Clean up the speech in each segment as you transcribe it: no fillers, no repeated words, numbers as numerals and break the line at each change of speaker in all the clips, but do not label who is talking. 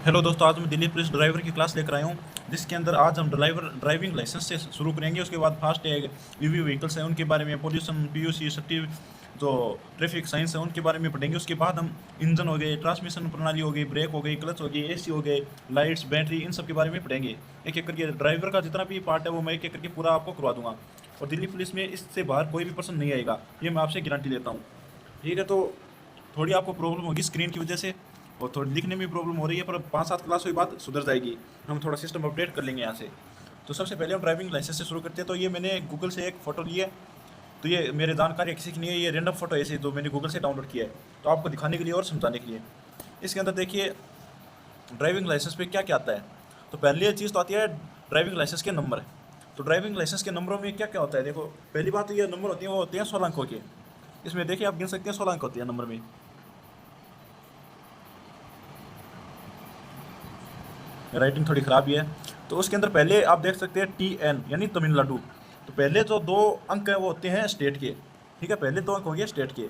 Hello दोस्तों, आज मैं दिल्ली पुलिस ड्राइवर की क्लास लेकर आया हूँ, जिसके अंदर आज हम ड्राइविंग लाइसेंस से शुरू करेंगे। उसके बाद फास्ट टैग, ईवी व्हीकल्स हैं उनके बारे में, पोल्यूशन, पीयूसी, सट्टी, जो ट्रैफिक साइंस है उनके बारे में पढ़ेंगे। उसके बाद हम इंजन हो गए, ट्रांसमिशन प्रणाली हो गई, ब्रेक हो गई, क्लच हो गई, एसी हो गए, लाइट्स, बैटरी, इन सब के बारे में पढ़ेंगे। एक एक करके ड्राइवर का जितना भी पार्ट है वो मैं एक एक करके पूरा आपको करवा दूंगा। और दिल्ली पुलिस में इससे बाहर कोई भी पर्सन नहीं आएगा, ये मैं आपसे गारंटी लेता हूँ। ठीक है, तो थोड़ी आपको प्रॉब्लम होगी स्क्रीन की वजह से और थोड़ी लिखने में प्रॉब्लम हो रही है, पर 5-7 क्लास हुई बात सुधर जाएगी। हम थोड़ा सिस्टम अपडेट कर लेंगे यहाँ से। तो सबसे पहले हम ड्राइविंग लाइसेंस से शुरू करते हैं। तो ये मैंने गूगल से एक फ़ोटो ली है, तो ये मेरे जानकारी किसी की नहीं है, ये रैंडम फोटो ऐसे जो मैंने गूगल से डाउनलोड किया है, तो आपको दिखाने के लिए और समझाने के लिए। इसके अंदर देखिए ड्राइविंग लाइसेंस पे क्या क्या आता है। तो पहली चीज़ तो आती है ड्राइविंग लाइसेंस के नंबर। तो ड्राइविंग लाइसेंस के नंबरों में क्या क्या होता है, देखो पहली बात तो ये नंबर होती है, वो होते हैं 16 अंकों के। इसमें देखिए आप गिन सकते हैं 16 अंक होती है नंबर में। राइटिंग थोड़ी ख़राब ही है। तो उसके अंदर पहले आप देख सकते हैं TN यानी तमिलनाडु। तो पहले जो दो अंक हैं वो होते हैं स्टेट के। ठीक है, पहले दो अंक हो गए स्टेट के।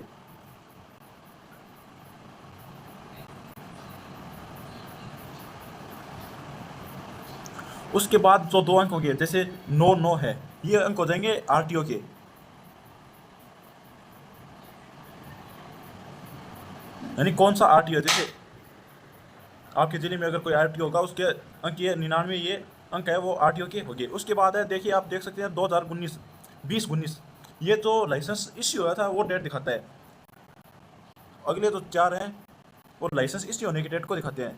उसके बाद जो दो अंक हो गए, जैसे नो नो है, ये अंक हो जाएंगे RTO के। यानी कौन सा RTO, जैसे आपके जिले में अगर कोई RTO होगा उसके अंक ये 99, ये अंक है वो RTO के हो गए। उसके बाद है देखिए आप देख सकते हैं 2019, 2019, ये जो लाइसेंस इश्यू हुआ था वो डेट दिखाता है। अगले जो चार हैं वो लाइसेंस इश्यू होने की डेट को दिखाते हैं।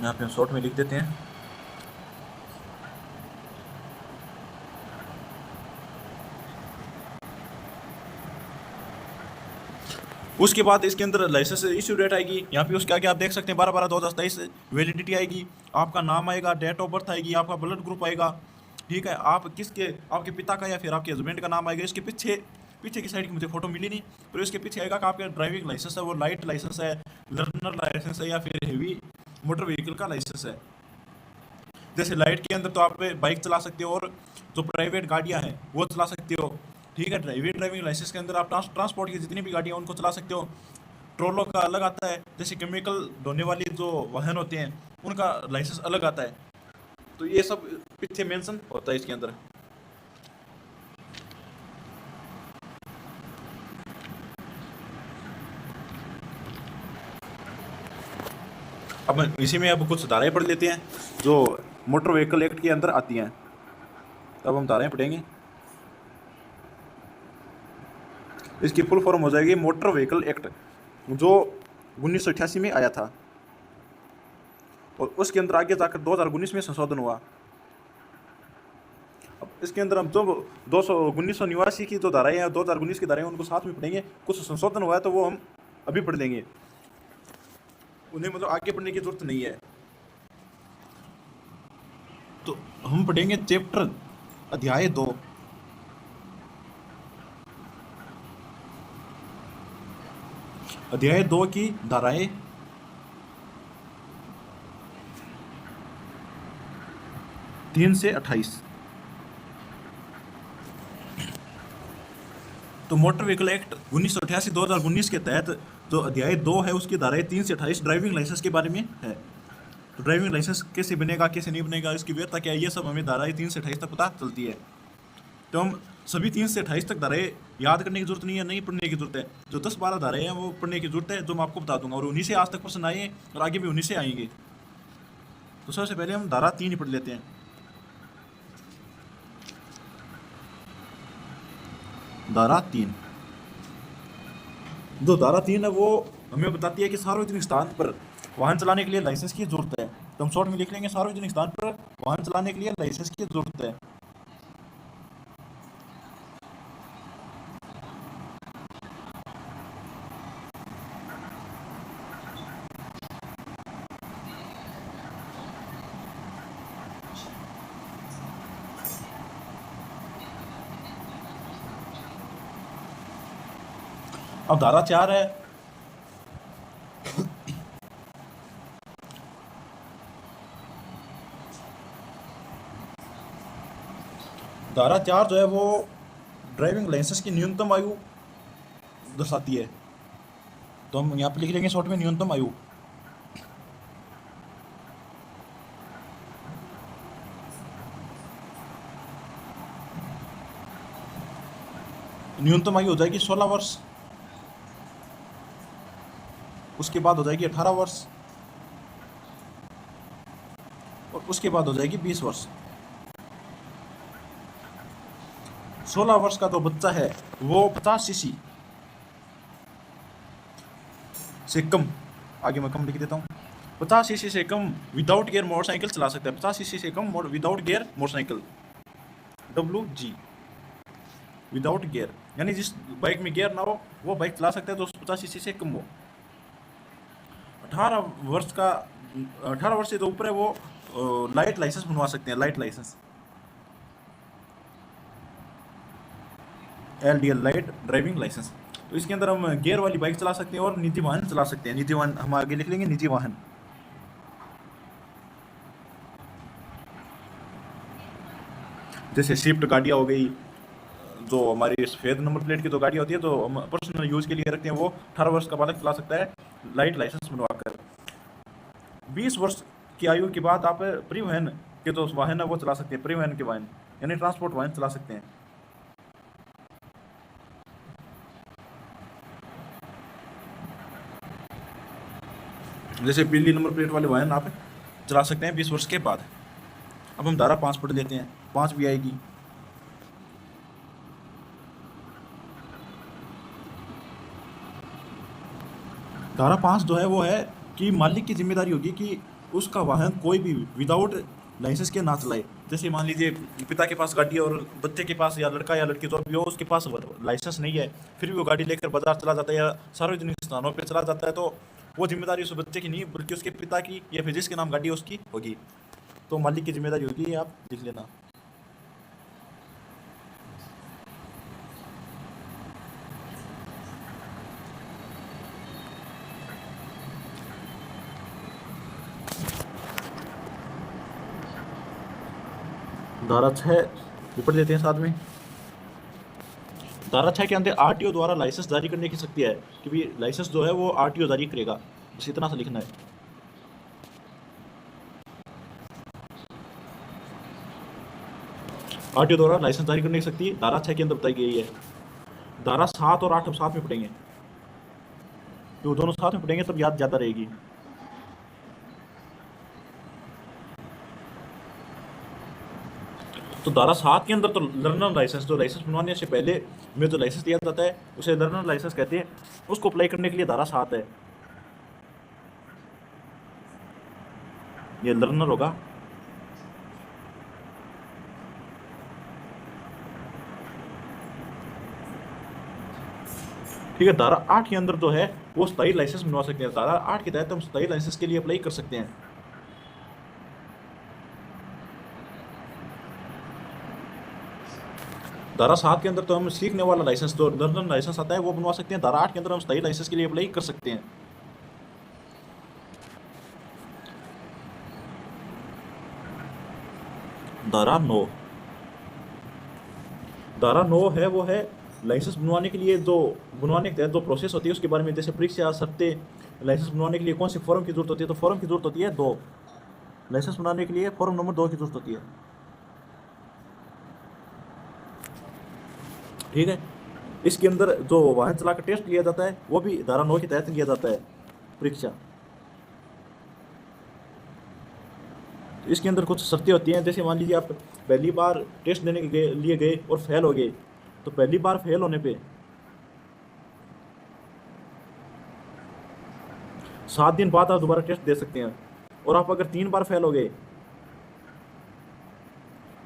यहाँ पे हम शॉर्ट में लिख देते हैं। उसके बाद इसके अंदर लाइसेंस इश्यू डेट आएगी, यहाँ पे उसके आगे आप देख सकते हैं 12/12/2027 वैलिडिटी आएगी। आपका नाम आएगा, डेट ऑफ बर्थ आएगी, आपका ब्लड ग्रुप आएगा। ठीक है, आप किसके, आपके पिता का या फिर आपके हस्बैंड का नाम आएगा। इसके पीछे पीछे की साइड की मुझे फोटो मिली नहीं, पर इसके पीछे आएगा कि आपका ड्राइविंग लाइसेंस है वो लाइट लाइसेंस है, लर्नर लाइसेंस है या फिर हेवी मोटर व्हीकल का लाइसेंस है। जैसे लाइट के अंदर तो आप बाइक चला सकते हो और जो प्राइवेट गाड़ियाँ हैं वो चला सकते हो। ठीक है, ड्राइविंग लाइसेंस के अंदर आप ट्रांसपोर्ट की जितनी भी गाड़ियाँ उनको चला सकते हो। ट्रोलो का अलग आता है, जैसे केमिकल ढोने वाली जो वाहन होते हैं उनका लाइसेंस अलग आता है। तो ये सब पीछे मेंशन होता है इसके अंदर। अब इसी में अब कुछ धाराएं पढ़ लेते हैं जो मोटर व्हीकल एक्ट के अंदर आती हैं। अब हम धाराएं पढ़ेंगे। इसकी फुल फॉर्म हो जाएगी मोटर व्हीकल एक्ट, जो 1988 में आया था और उसके अंदर आगे जाकर 2019 में संशोधन हुआ। अब इसके अंदर हम जो 1989 की जो धाराएं हैं, 2019 की धाराएं, उनको साथ में पढ़ेंगे। कुछ संशोधन हुआ है तो वो हम अभी पढ़ लेंगे, उन्हें मतलब आगे पढ़ने की जरूरत नहीं है। तो हम पढ़ेंगे चैप्टर अध्याय 2। अध्याय 2 की धाराएं 3 से 28। तो मोटर व्हीकल एक्ट 1988 2019 के तहत जो अध्याय 2 है उसकी धाराएं 3 से 28 ड्राइविंग लाइसेंस के बारे में है। तो ड्राइविंग लाइसेंस कैसे बनेगा, कैसे नहीं बनेगा, इसकी वैधता क्या है, ये सब हमें धाराएं 3 से 28 तक पता चलती है। तो हम सभी 3 से 28 तक धाराएं याद करने की जरूरत नहीं है, नहीं पढ़ने की जरूरत है। जो 10-12 धाराएं हैं वो पढ़ने की जरूरत है, जो मैं आपको बता दूंगा, और उन्हीं से आज तक प्रश्न आए हैं और आगे भी उन्हीं से आएंगे। तो सबसे पहले हम धारा 3 ही पढ़ लेते हैं। धारा 3, जो धारा 3 है वो हमें बताती है कि सार्वजनिक स्थान पर वाहन चलाने के लिए लाइसेंस की जरूरत है। तो हम शॉर्ट में लिख लेंगे, सार्वजनिक स्थान पर वाहन चलाने के लिए लाइसेंस की जरूरत है। अब धारा 4 है, धारा 4 जो है वो ड्राइविंग लाइसेंस की न्यूनतम आयु दर्शाती है। तो हम यहाँ पे लिख लेंगे शॉर्ट में न्यूनतम आयु। न्यूनतम आयु हो जाएगी 16 वर्ष, उसके बाद हो जाएगी 18 वर्ष, और उसके बाद हो जाएगी 20 वर्ष। 16 वर्ष का जो बच्चा है वो 50 सीसी से कम, आगे मैं कम लिख देता हूँ, 50 सीसी से कम विदाउट गियर मोटरसाइकिल चला सकता है। 50 सीसी से कम without gear motorcycle, WG, without gear, यानी जिस बाइक में गियर ना हो वो बाइक चला सकता है तो 50 सीसी से कम हो। 18 वर्ष का, 18 वर्ष से तो ऊपर है वो लाइट लाइसेंस बनवा सकते हैं, light licence, LDL, light driving licence. तो इसके अंदर हम गियर वाली बाइक चला सकते हैं और निजी वाहन चला सकते हैं। निजी वाहन हम आगे लिख लेंगे, निजी वाहन। जैसे स्विफ्ट गाड़ियाँ हो गई, जो हमारी सफ़ेद नंबर प्लेट की जो गाड़ियाँ होती है तो हम पर्सनल यूज़ के लिए रखते हैं, वो 18 वर्ष का बालक चला सकता है लाइट लाइसेंस बनवाकर। 20 वर्ष की आयु के बाद आप परिवहन के जो वाहन है वो चला सकते हैं, परिवहन के वाहन यानी ट्रांसपोर्ट वाहन चला सकते हैं। जैसे पीली नंबर प्लेट वाले वाहन आप चला सकते हैं 20 वर्ष के बाद। अब हम धारा 5 पढ़ लेते हैं, 5 भी आएगी। धारा 5 जो है वो है कि मालिक की जिम्मेदारी होगी कि उसका वाहन कोई भी विदाउट लाइसेंस के ना चलाए। जैसे मान लीजिए पिता के पास गाड़ी है और बच्चे के पास, या लड़का या लड़की जो भी हो उसके पास लाइसेंस नहीं है, फिर भी वो गाड़ी लेकर बाजार चला जाता है या सार्वजनिक स्थानों पर चला जाता है, तो वो जिम्मेदारी उस बच्चे की नहीं बल्कि उसके पिता की या फिर जिसके नाम गाड़ी है उसकी होगी। तो मालिक की जिम्मेदारी होगी, ये आप लिख लेना। धारा 6 ऊपर देते हैं साथ में। धारा 6 के अंदर RTO द्वारा लाइसेंस जारी करने की शक्ति है कि भी लाइसेंस जो है वो RTO जारी करेगा, बस इतना सा लिखना है। RTO द्वारा लाइसेंस जारी करने की शक्ति धारा 6 के अंदर बताई गई है। धारा 7 और 8 हम साथ में पढ़ेंगे, जो दोनों साथ में पढ़ेंगे तब याद ज़्यादा रहेगी। तो धारा 7 के अंदर तो लर्नर लाइसेंस, जो लाइसेंस बनवाने से पहले में जो लाइसेंस दिया जाता है उसे लर्नर लाइसेंस कहते हैं, उसको अप्लाई करने के लिए धारा 7 है। ये लर्नर होगा। ठीक है, धारा 8 के अंदर जो है वो स्थायी लाइसेंस बनवा सकते हैं। धारा 8 के तहत हम स्थायी लाइसेंस के लिए अप्लाई कर सकते हैं। धारा 7 के अंदर तो हम सीखने वाला लाइसेंस, जो लर्नर लाइसेंस आता है वो बनवा सकते हैं। धारा 8 के अंदर हम स्थायी लाइसेंस के लिए अप्लाई कर सकते हैं। धारा 9, धारा 9 है वो है लाइसेंस बनवाने के लिए, जो बनवाने के तहत जो प्रोसेस होती है उसके बारे में। जैसे परीक्षा, शर्तें, लाइसेंस बनवाने के लिए कौन सी फॉर्म की जरूरत होती है, तो फॉर्म की जरूरत होती है 2। लाइसेंस बनाने के लिए फॉर्म नंबर 2 की जरूरत होती है। ठीक है, इसके अंदर जो वाहन चला कर टेस्ट लिया जाता है वो भी धारा 9 के तहत लिया जाता है, परीक्षा। इसके अंदर कुछ शर्तें होती हैं। जैसे मान लीजिए आप पहली बार टेस्ट देने के लिए गए और फेल हो गए, तो पहली बार फेल होने पे 7 दिन बाद आप दोबारा टेस्ट दे सकते हैं। और आप अगर 3 बार फेल हो गए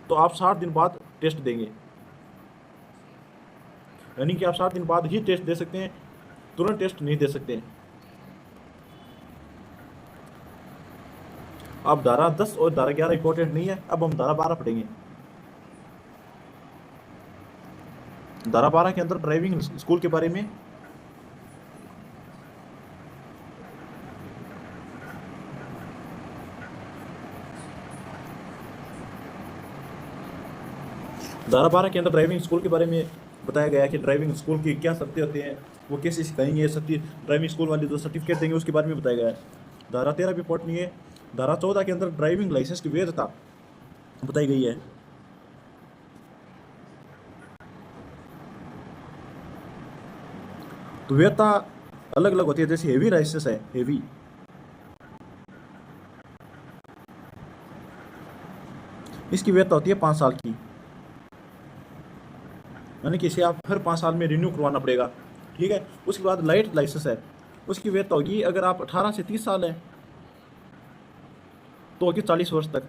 तो आप 60 दिन बाद टेस्ट देंगे, यानी कि आप 60 दिन बाद ही टेस्ट दे सकते हैं, तुरंत टेस्ट नहीं दे सकते। अब धारा 10 और धारा 11 इंपॉर्टेंट नहीं है, अब हम धारा 12 पढ़ेंगे। धारा 12 के अंदर ड्राइविंग स्कूल के बारे में। धारा 12 के अंदर ड्राइविंग स्कूल के बारे में बताया गया है कि ड्राइविंग स्कूल की क्या शर्तें होती हैं, वो कैसे सिखाएंगे, ड्राइविंग स्कूल वाले जो सर्टिफिकेट देंगे उसके बारे में बताया गया है। धारा 13 भी पढ़नी है। धारा 14 के अंदर ड्राइविंग लाइसेंस की वैधता बताई गई है। तो वैधता अलग अलग होती है, जैसे हेवी लाइसेंस है, हेवी, इसकी वैधता होती है 5 साल की, यानी कि इसे आप हर 5 साल में रिन्यू करवाना पड़ेगा। ठीक है। उसके बाद लाइट लाइसेंस है, उसकी वैधता होगी अगर आप 18 से 30 साल है तो होगी 40 वर्ष तक।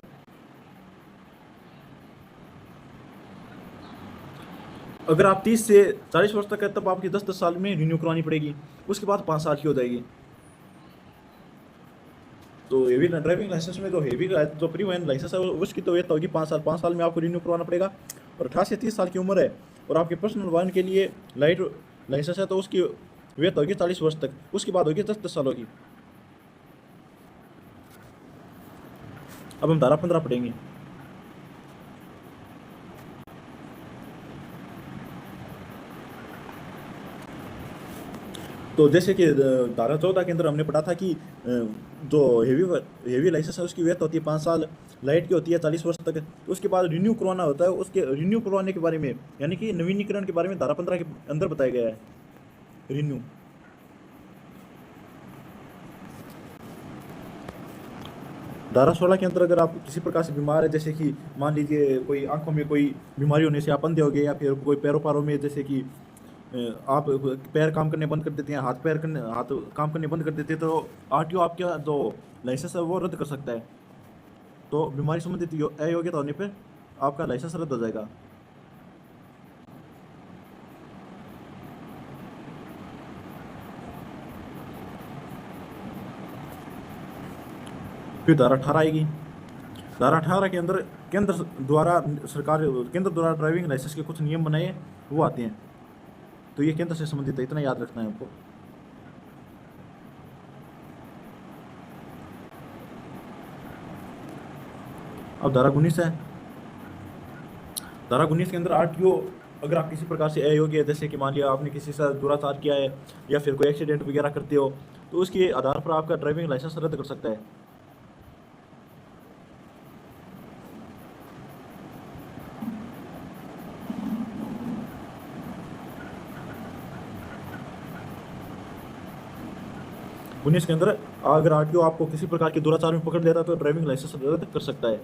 अगर आप 30 से 40 वर्ष तक है तब आपकी 10-10 साल में रिन्यू करवानी पड़ेगी। उसके बाद 5 साल की हो जाएगी। तो हेवी ड्राइविंग लाइसेंस में, तो हेवी जो परिवहन लाइसेंस है उसकी तो वैधता होगी 5 साल। 5 साल में आपको रिन्यू करवाना पड़ेगा। और 18 से 30 साल की उम्र है और आपके पर्सनल वाहन के लिए लाइट लाइसेंस है तो उसकी वैधता होगी 40 वर्ष तक। उसके बाद होगी 10-10 सालों की। अब हम धारा 15 पढ़ेंगे। तो जैसे कि धारा 14 के अंदर हमने पढ़ा था कि जो हेवी लाइसेंस है उसकी वैधता होती है 5 साल, लाइट की होती है 40 वर्ष तक। उसके बाद रिन्यू करवाना होता है। उसके रिन्यू करवाने के बारे में, यानी कि नवीनीकरण के बारे में धारा 15 के अंदर बताया गया है। रिन्यू धारा 16 के अंदर अगर आप किसी प्रकार से बीमार है, जैसे कि मान लीजिए कोई आंखों में कोई बीमारी होने से आप अंधे हो गए, या फिर कोई पैरों पैरों में जैसे कि आप पैर काम करने बंद कर देते हैं, हाथ काम करने बंद कर देते हैं, तो आरटीओ आपका जो लाइसेंस है वो रद्द कर सकता है। तो बीमारी संबंधित अयोग्यता होने पर आपका लाइसेंस रद्द हो जाएगा। फिर धारा 18 आएगी। धारा 18 के अंदर केंद्र द्वारा ड्राइविंग लाइसेंस के कुछ नियम बनाए वो आते हैं। तो ये केंद्र से संबंधित है, इतना याद रखना है आपको। अब धारा 19 है। धारा 19 के अंदर आरटीओ अगर आप किसी प्रकार से अयोग्य है, जैसे कि मान लिया आपने किसी से दुराचार किया है या फिर कोई एक्सीडेंट वगैरह करते हो, तो उसके आधार पर आपका ड्राइविंग लाइसेंस रद्द कर सकता है। उन्नीस के अंदर अगर आरटीओ आपको किसी प्रकार के दुराचार में पकड़ लेता है तो ड्राइविंग लाइसेंस रद्द कर सकता है।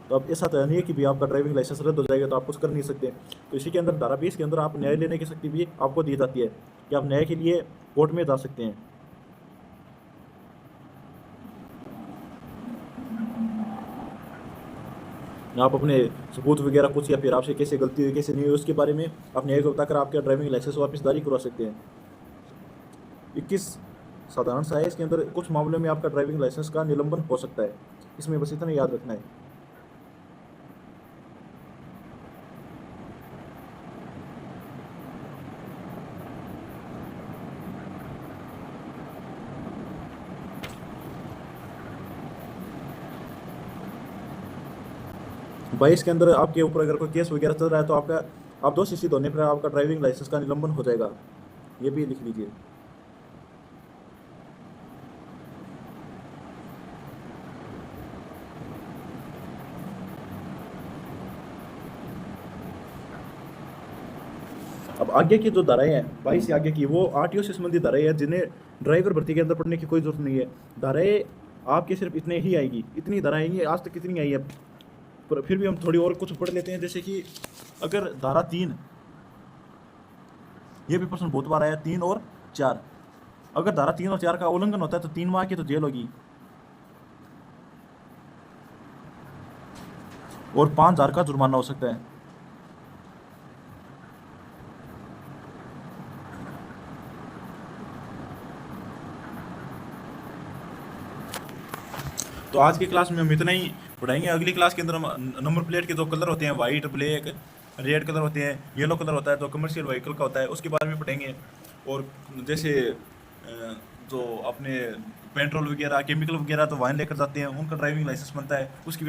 तो अब ऐसा तो नहीं है कि भी आपका ड्राइविंग लाइसेंस रद्द हो जाएगा तो आप कुछ कर नहीं सकते। तो इसी के अंदर धारा 20 के अंदर आप न्याय लेने की शक्ति भी आपको दी जाती है कि आप न्याय के लिए कोर्ट में जा सकते हैं। आप अपने सबूत वगैरह कुछ, या फिर आपसे कैसे गलती हुई कैसे नहीं हुई उसके बारे में आप न्याय को बताकर आपका ड्राइविंग लाइसेंस वापस जारी करवा सकते हैं। 21 साधारण सा है, इसके अंदर कुछ मामलों में आपका ड्राइविंग लाइसेंस का निलंबन हो सकता है। इसमें बस इतना याद रखना है। बाईस के अंदर आपके ऊपर अगर कोई केस वगैरह चल रहा है तो आप दोषी सिद्ध होने पर आपका ड्राइविंग लाइसेंस का निलंबन हो जाएगा। ये भी लिख लीजिए। अब आगे की जो धाराएं हैं 22 से आगे की, वो आरटीओ से संबंधित धाराएं हैं जिन्हें ड्राइवर भर्ती के अंदर पढ़ने की कोई जरूरत नहीं है। धाराएं आपके सिर्फ इतने ही आएगी, इतनी धाराएं आएंगी, आज तक कितनी आई है। पर फिर भी हम थोड़ी और कुछ पढ़ लेते हैं। जैसे कि अगर धारा 3, ये भी प्रश्न बहुत बार आया, 3 और 4, अगर धारा 3 और 4 का उल्लंघन होता है तो 3 माह की तो जेल होगी और 5,000 का जुर्माना हो सकता है। तो आज की क्लास में हम इतना ही पढ़ाएंगे। अगली क्लास के अंदर हम नंबर प्लेट के जो कलर होते हैं, वाइट, ब्लैक, रेड कलर होते हैं, येलो कलर होता है जो कमर्शियल व्हीकल का होता है, उसके बारे में पढ़ेंगे। और जैसे जो अपने पेट्रोल वगैरह, केमिकल वगैरह तो वाहन लेकर जाते हैं, उनका ड्राइविंग लाइसेंस बनता है, उसकी